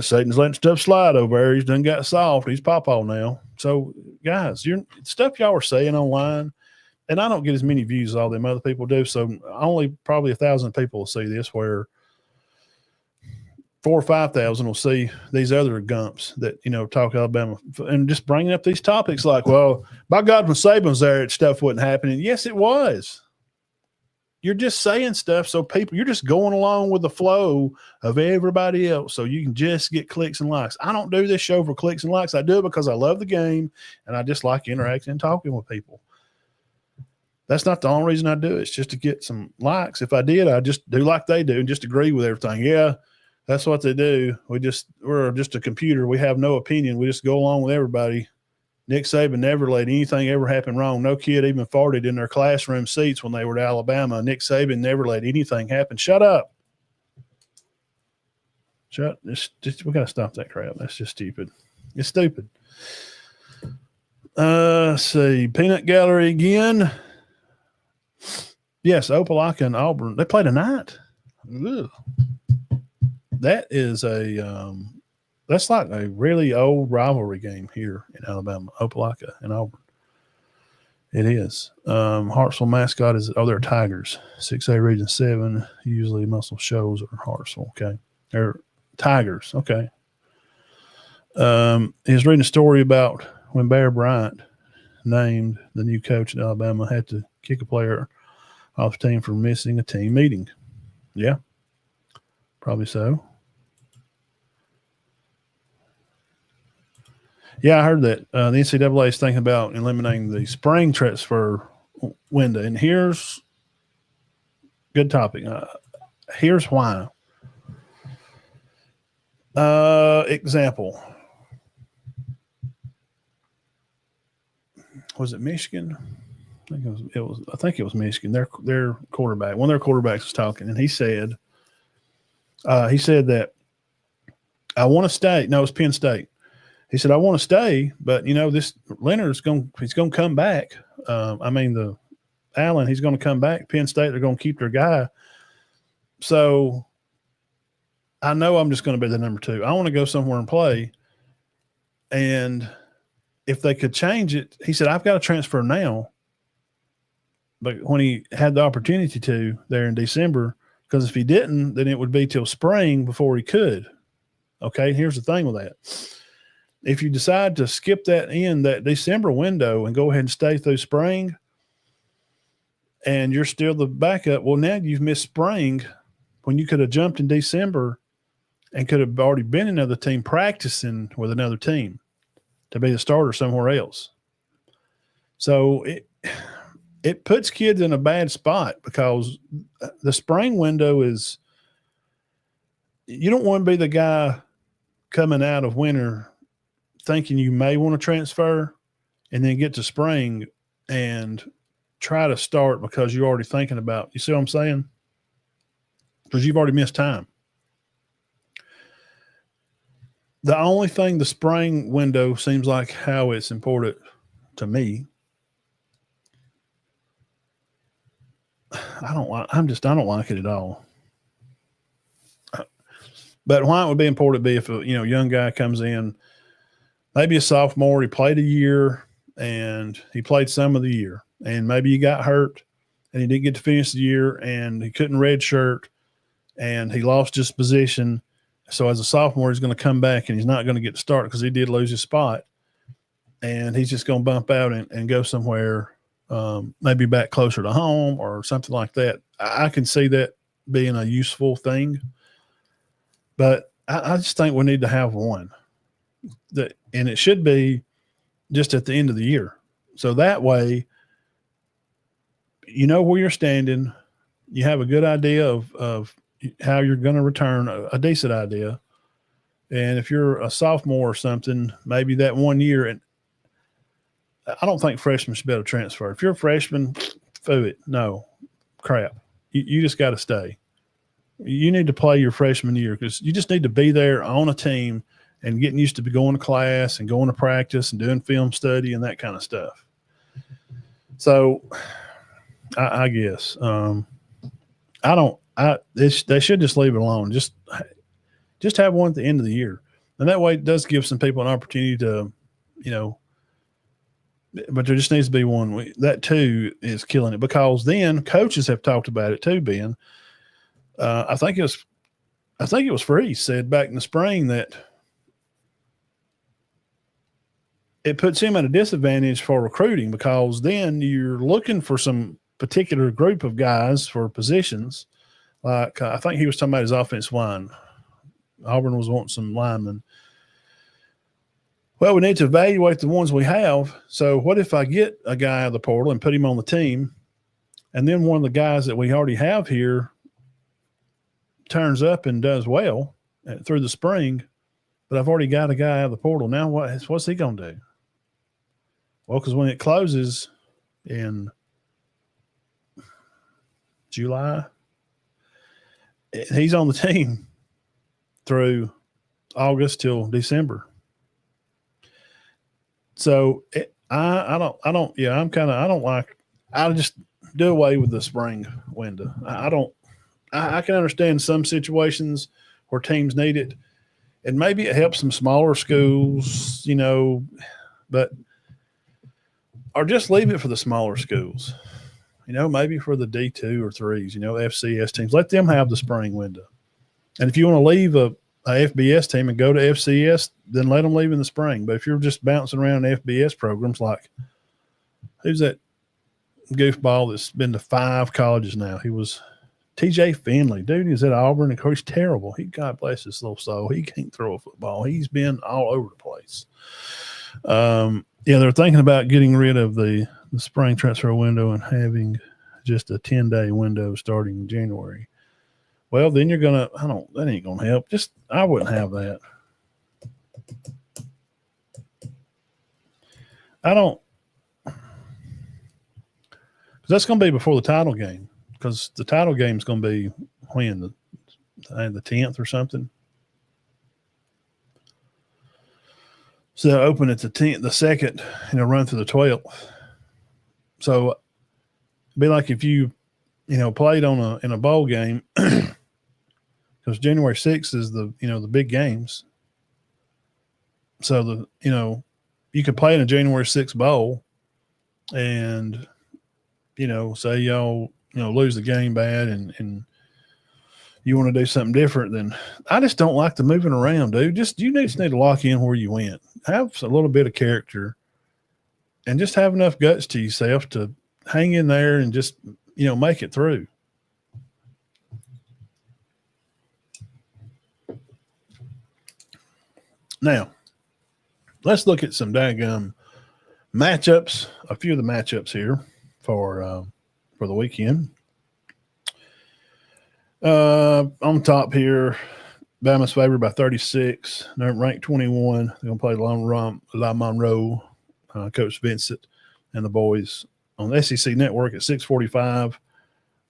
Satan's letting stuff slide over there. He's done got soft. He's pawpaw now. So, guys, stuff y'all are saying online, and I don't get as many views as all them other people do, so only probably 1,000 people will see this, where 4,000 or 5,000 will see these other gumps that, talk Alabama and just bringing up these topics like, well, by God, when Saban was there, stuff wasn't happening. Yes, it was. You're just saying stuff so you're just going along with the flow of everybody else so you can just get clicks and likes. I don't do this show for clicks and likes. I do it because I love the game and I just like interacting and talking with people. That's not the only reason I do it. It's just to get some likes. If I did, I'd just do like they do and just agree with everything. Yeah, that's what they do. We're just a computer. We have no opinion. We just go along with everybody. Nick Saban never let anything ever happen wrong. No kid even farted in their classroom seats when they were at Alabama. Nick Saban never let anything happen. Shut up. We got to stop that crap. That's just stupid. It's stupid. Let's see. Peanut Gallery again. Yes, Opelika and Auburn. They play tonight. Ugh. That is that's like a really old rivalry game here in Alabama, Opelika and Auburn. It is. Hartsville mascot is, they're Tigers. 6A Region 7. Usually Muscle Shoals are Hartsville. Okay. They're Tigers. Okay. He was reading a story about when Bear Bryant, named the new coach at Alabama, had to kick a player off the team for missing a team meeting. Yeah. Probably so. Yeah, I heard that the NCAA is thinking about eliminating the spring transfer window. And here's good topic. Here's why. Example. Was it Michigan? I think it was Michigan. Their quarterback. One of their quarterbacks was talking, and he said that I want to stay. No, it's Penn State. He said, I want to stay, but, this Leonard's he's going to come back. Allen, he's going to come back. Penn State, they're going to keep their guy. So I know I'm just going to be the number 2. I want to go somewhere and play. And if they could change it, he said, I've got to transfer now. But when he had the opportunity to there in December, because if he didn't, then it would be till spring before he could. Okay, here's the thing with that. If you decide to skip that December window and go ahead and stay through spring, and you're still the backup, well, now you've missed spring when you could have jumped in December and could have already been in another team practicing with another team to be the starter somewhere else. So it puts kids in a bad spot because the spring window is – you don't want to be the guy coming out of winter thinking you may want to transfer and then get to spring and try to start because you're already thinking about – you see what I'm saying? Because you've already missed time. The only thing the spring window seems like how it's important to me – I don't like it at all. But why it would be important to be if a young guy comes in, maybe a sophomore, he played a year and he played some of the year, and maybe he got hurt and he didn't get to finish the year and he couldn't redshirt and he lost his position. So as a sophomore, he's going to come back and he's not going to get to start because he did lose his spot, and he's just going to bump out and go somewhere. Maybe back closer to home or something like that. I can see that being a useful thing, but I just think we need to have one and it should be just at the end of the year. So that way, you know where you're standing, you have a good idea of how you're going to return, a decent idea. And if you're a sophomore or something, maybe that 1 year, and I don't think freshmen should be able to transfer. If you're a freshman, foo it. No, crap. You just got to stay. You need to play your freshman year because you just need to be there on a team and getting used to going to class and going to practice and doing film study and that kind of stuff. So I guess they should just leave it alone. Just have one at the end of the year. And that way it does give some people an opportunity to, but there just needs to be one. That too is killing it because then coaches have talked about it too, Ben. I think it was Freeze said back in the spring that it puts him at a disadvantage for recruiting because then you're looking for some particular group of guys for positions. Like I think he was talking about his offensive line. Auburn was wanting some linemen. Well, we need to evaluate the ones we have. So what if I get a guy out of the portal and put him on the team, and then one of the guys that we already have here turns up and does well through the spring, but I've already got a guy out of the portal. Now what's he going to do? Well, because when it closes in July, he's on the team through August till December. So I just do away with the spring window. I can understand some situations where teams need it, and maybe it helps some smaller schools, but or just leave it for the smaller schools, maybe for the D2 or 3s, FCS teams. Let them have the spring window. And if you want to leave a FBS team and go to FCS, then let them leave in the spring. But if you're just bouncing around FBS programs, like who's that goofball that's been to 5 colleges now? He was TJ Finley. Dude, he's at Auburn. Of course, he's terrible. God bless his little soul. He can't throw a football. He's been all over the place. They're thinking about getting rid of the spring transfer window and having just a 10-day window starting in January. Well, then that ain't going to help. I wouldn't have that. Because that's going to be before the title game. Because the title game is going to be when? The 10th or something? So they'll open at the 10th, the 2nd, run through the 12th. So it'd be like if you, played in a bowl game, because January 6th is the big games. So you could play in a January 6th bowl, and say y'all lose the game bad, and you want to do something different. Then I just don't like the moving around, dude. You just need to lock in where you went. Have a little bit of character, and just have enough guts to yourself to hang in there and just make it through. Now, let's look at some daggum matchups. A few of the matchups here for the weekend. On top here, Bama's favored by 36. They're ranked 21. They're going to play La Monroe, Coach Vincent, and the boys on the SEC Network at 6:45.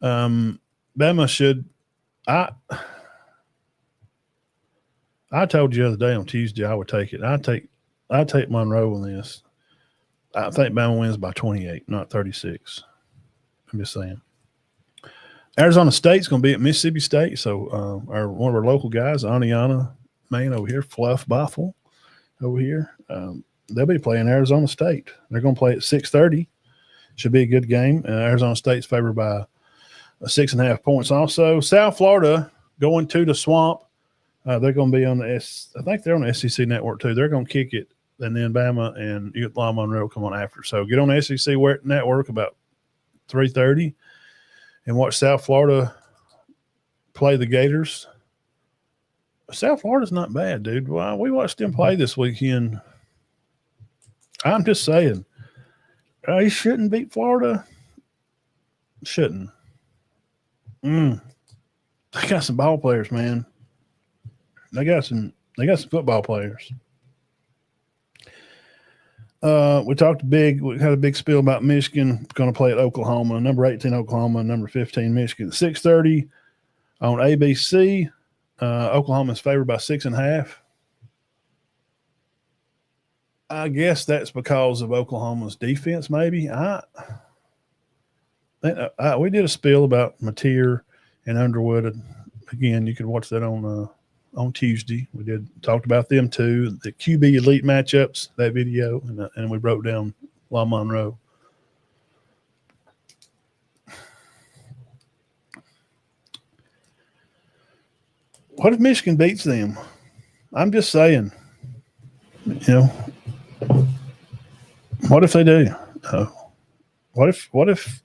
Bama should. I told you the other day on Tuesday I would take it. I'd take Monroe on this. I think Bama wins by 28, not 36. I'm just saying. Arizona State's going to be at Mississippi State. So one of our local guys, Oneonta man over here, Fluff Bothell over here, they'll be playing Arizona State. They're going to play at 6:30. Should be a good game. Arizona State's favored by 6.5 points. Also, South Florida going to the Swamp. They're going to be on I think they're on the SEC Network too. They're going to kick it, and then Bama and La Monroe come on after. So get on the SEC Network about 3:30 and watch South Florida play the Gators. South Florida's not bad, dude. Well, we watched them play this weekend. I'm just saying, he shouldn't beat Florida. Shouldn't. They got some ball players, man. They got some football players. We had a big spiel about Michigan going to play at Oklahoma. Number 18 Oklahoma, number 15 Michigan. 6:30 on ABC. Oklahoma's favored by 6.5. I guess that's because of Oklahoma's defense, maybe. We did a spiel about Mateer and Underwood. Again, you could watch that on Tuesday. We talked about them too. The QB elite matchups, that video, and we broke down La Monroe. What if Michigan beats them? I'm just saying, what if they do? What if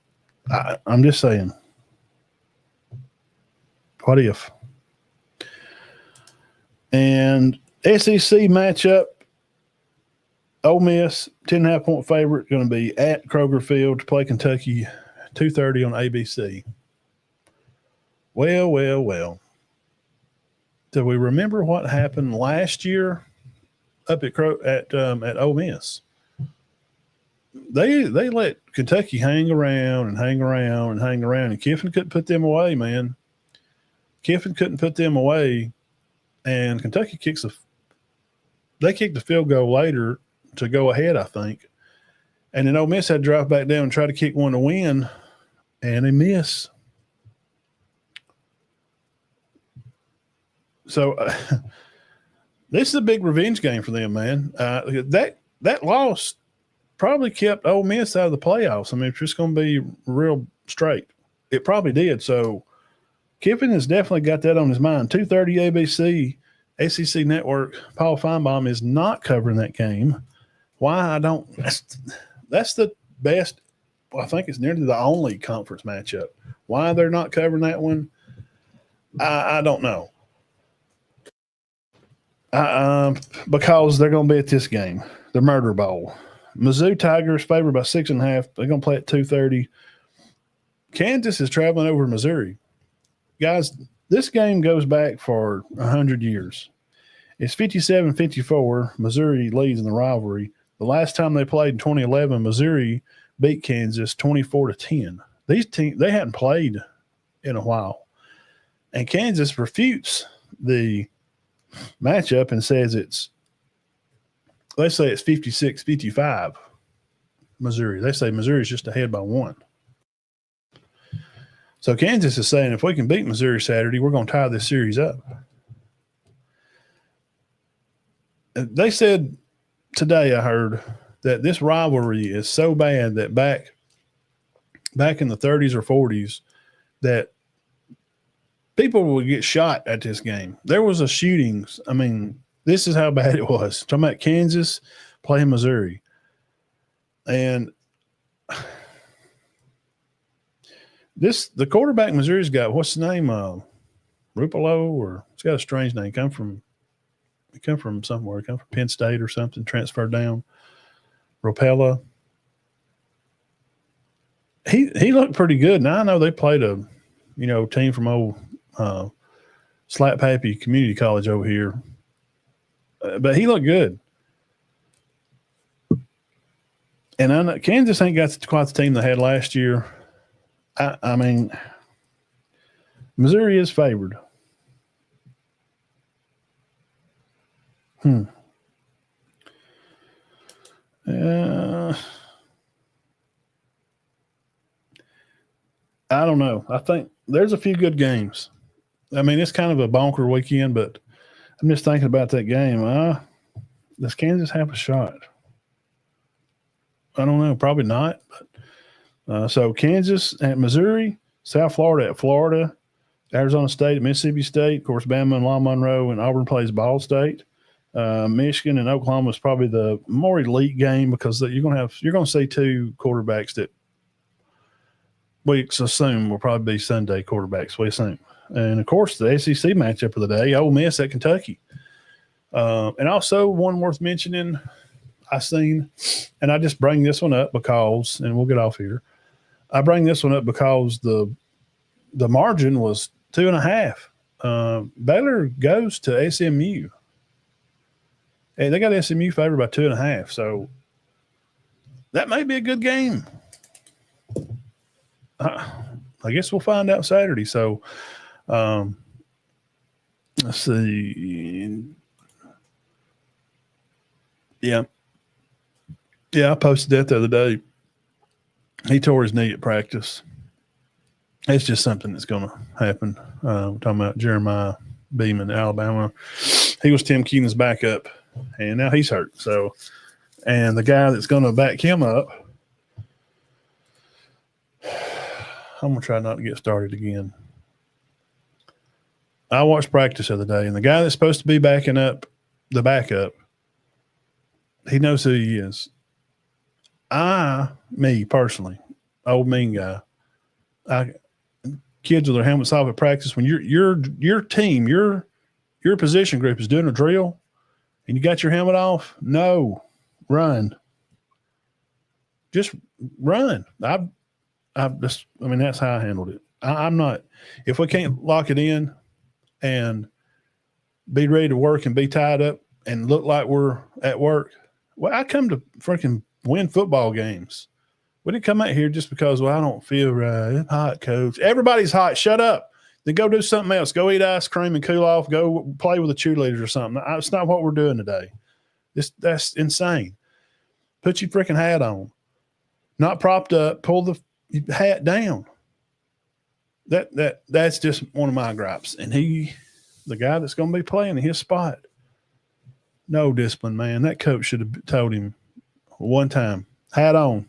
I'm just saying, what if? And SEC matchup, Ole Miss, 10.5 point favorite, going to be at Kroger Field to play Kentucky, 2:30 on ABC. Well. Do we remember what happened last year up at Ole Miss? they let Kentucky hang around and hang around and hang around, and Kiffin couldn't put them away, man. Kiffin couldn't put them away, and Kentucky kicked the field goal later to go ahead, I think. And then Ole Miss had to drive back down and try to kick one to win, and they miss. So this is a big revenge game for them, man. That loss probably kept Ole Miss out of the playoffs. I mean, it's just going to be real straight. It probably did. So Kiffin has definitely got that on his mind. 2:30 ABC, SEC Network. Paul Feinbaum is not covering that game. Why? I don't. That's the best. Well, I think it's nearly the only conference matchup. Why they're not covering that one, I don't know. Because they're going to be at this game, the Murder Bowl. Mizzou Tigers favored by 6.5. They're going to play at 2:30. Kansas is traveling over to Missouri. Guys, this game goes back for 100 years. It's 57-54. Missouri leads in the rivalry. The last time they played in 2011, Missouri beat Kansas 24-10. These teams, they hadn't played in a while. And Kansas refutes the matchup and says they say it's 56-55 Missouri. They say Missouri's just ahead by 1. So Kansas is saying if we can beat Missouri Saturday, we're going to tie this series up. They said today, I heard, that this rivalry is so bad that back in the 30s or 40s that people would get shot at this game. There was a shootings. I mean, this is how bad it was. Talking about Kansas playing Missouri. And the quarterback Missouri's got, what's the name? Rupolo, or it's got a strange name. Come from somewhere. Come from Penn State or something, transferred down. Ropella. He looked pretty good. Now I know they played a team from old Slap Happy Community College over here. But he looked good. And I know Kansas ain't got quite the team they had last year. I mean, Missouri is favored. I don't know. I think there's a few good games. I mean, it's kind of a bonker weekend, but I'm just thinking about that game. Does Kansas have a shot? I don't know. Probably not. But so Kansas at Missouri, South Florida at Florida, Arizona State at Mississippi State. Of course, Bama and La Monroe, and Auburn plays Ball State. Michigan and Oklahoma is probably the more elite game because you're going to see two quarterbacks that we assume will probably be Sunday quarterbacks. We assume, and of course the SEC matchup of the day: Ole Miss at Kentucky. And also one worth mentioning, I seen, and I just bring this one up because, and we'll get off here. I bring this one up because the margin was 2.5. Baylor goes to SMU. Hey, they got SMU favored by 2.5, so that may be a good game. I guess we'll find out Saturday. So, let's see. Yeah, I posted that the other day. He tore his knee at practice. It's just something that's going to happen. We're talking about Jeremiah Beeman, Alabama. He was Tim Keenan's backup, and now he's hurt. So, and the guy that's going to back him up, I'm going to try not to get started again. I watched practice the other day, and the guy that's supposed to be backing up the backup, he knows who he is. Me personally, old mean guy, kids with their helmets off at practice, when your team, your position group is doing a drill and you got your helmet off, no, run. Just run. That's how I handled it. I'm not, if we can't lock it in and be ready to work and be tied up and look like we're at work, well, I come to freaking win football games. We didn't come out here just because, well, I don't feel right. It's hot, coach. Everybody's hot. Shut up. Then go do something else. Go eat ice cream and cool off. Go play with the cheerleaders or something. That's not what we're doing today. That's insane. Put your freaking hat on. Not propped up. Pull the hat down. That's just one of my gripes. And the guy that's going to be playing in his spot, no discipline, man. That coach should have told him one time, hat on.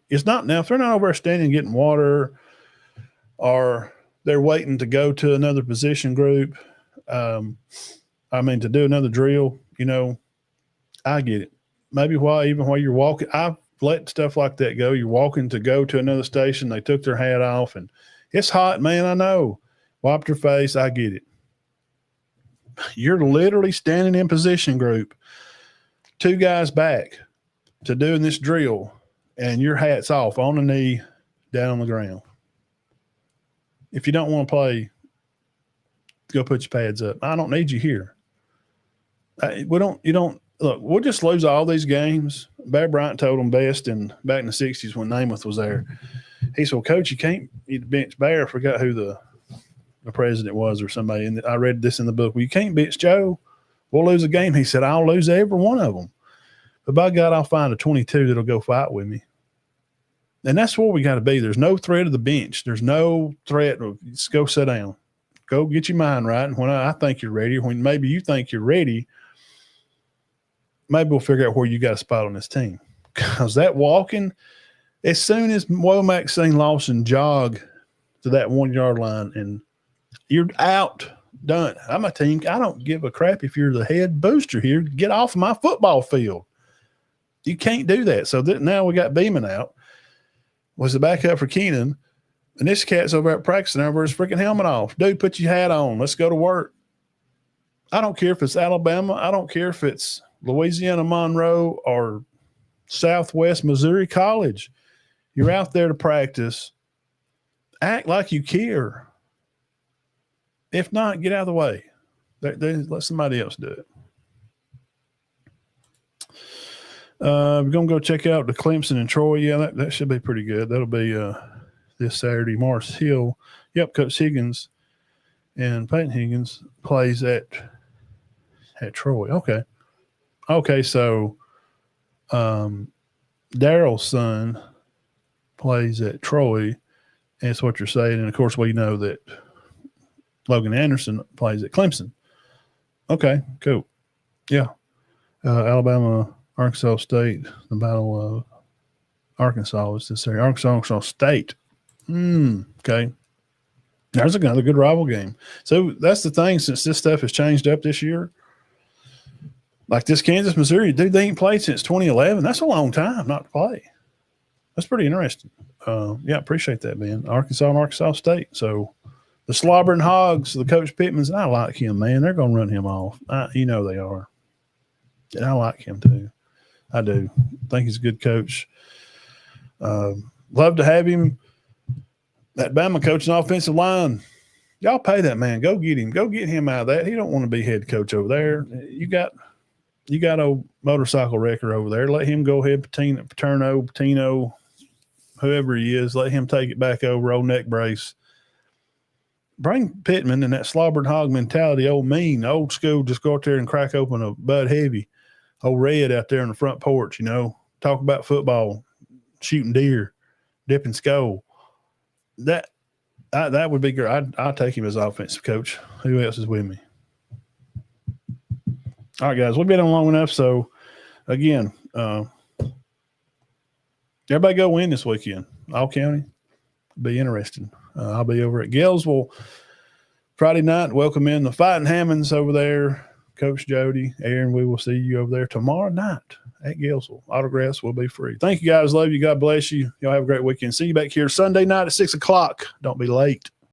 It's not now. If they're not over there standing getting water, or they're waiting to go to another position group, to do another drill, I get it. Maybe while you're walking, I've let stuff like that go. You're walking to go to another station. They took their hat off, and it's hot, man. I know. Wiped your face. I get it. You're literally standing in position group, 2 guys back to doing this drill, and your hat's off on the knee, down on the ground. If you don't want to play, go put your pads up. I don't need you here. Look, we'll just lose all these games. Bear Bryant told them best back in the 60s when Namath was there. He said, well, Coach, you can't bench Bear. I forgot who the president was or somebody. And I read this in the book. Well, you can't bench Joe. We'll lose a game. He said, I'll lose every one of them. But by God, I'll find a 22 that'll go fight with me. And that's where we got to be. There's no threat of the bench. There's no threat of just go sit down. Go get your mind right. And when I think you're ready, when maybe you think you're ready, maybe we'll figure out where you got a spot on this team. Because that walking, as soon as Womack seen Lawson jog to that 1 yard line and you're out, done. I'm a team. I don't give a crap if you're the head booster here. Get off of my football field. You can't do that. So now we got Beeman out. Was the backup for Keenan. And this cat's over at practicing over his freaking helmet off. Dude, put your hat on. Let's go to work. I don't care if it's Alabama. I don't care if it's Louisiana Monroe or Southwest Missouri College. You're out there to practice. Act like you care. If not, get out of the way. Let somebody else do it. We're going to go check out the Clemson and Troy. Yeah, that should be pretty good. That'll be this Saturday. Morris Hill. Yep, Coach Higgins and Peyton Higgins plays at Troy. Okay, so Daryl's son plays at Troy, and that's what you're saying. And, of course, we know that Logan Anderson plays at Clemson. Okay, cool. Yeah. Alabama, Arkansas State, the Battle of Arkansas is this area. Arkansas State. Okay. There's another good rival game. So that's the thing, since this stuff has changed up this year. Like this Kansas, Missouri, dude, they ain't played since 2011. That's a long time not to play. That's pretty interesting. Yeah, appreciate that, man. Arkansas and Arkansas State. So the slobbering hogs, the Coach Pittmans, I like him, man. They're going to run him off. They are. And I like him too. I do. Think he's a good coach. Love to have him. That Bama coaching offensive line. Y'all pay that man. Go get him. Go get him out of that. He don't want to be head coach over there. You got old motorcycle wrecker over there. Let him go ahead, Patino, whoever he is. Let him take it back over, old neck brace. Bring Pittman and that slobbered hog mentality, old mean, old school, just go out there and crack open a Bud Heavy. Old Red out there on the front porch, talk about football, shooting deer, dipping skull. That would be great. I'd take him as offensive coach. Who else is with me? All right, guys, we've been on long enough. So, again, everybody go win this weekend. All county. Be interesting. I'll be over at Gaylesville Friday night. Welcome in the Fighting Hammonds over there. Coach Jody, Aaron, we will see you over there tomorrow night at Gaylesville. Autographs will be free. Thank you, guys. Love you. God bless you. Y'all have a great weekend. See you back here Sunday night at 6 o'clock. Don't be late.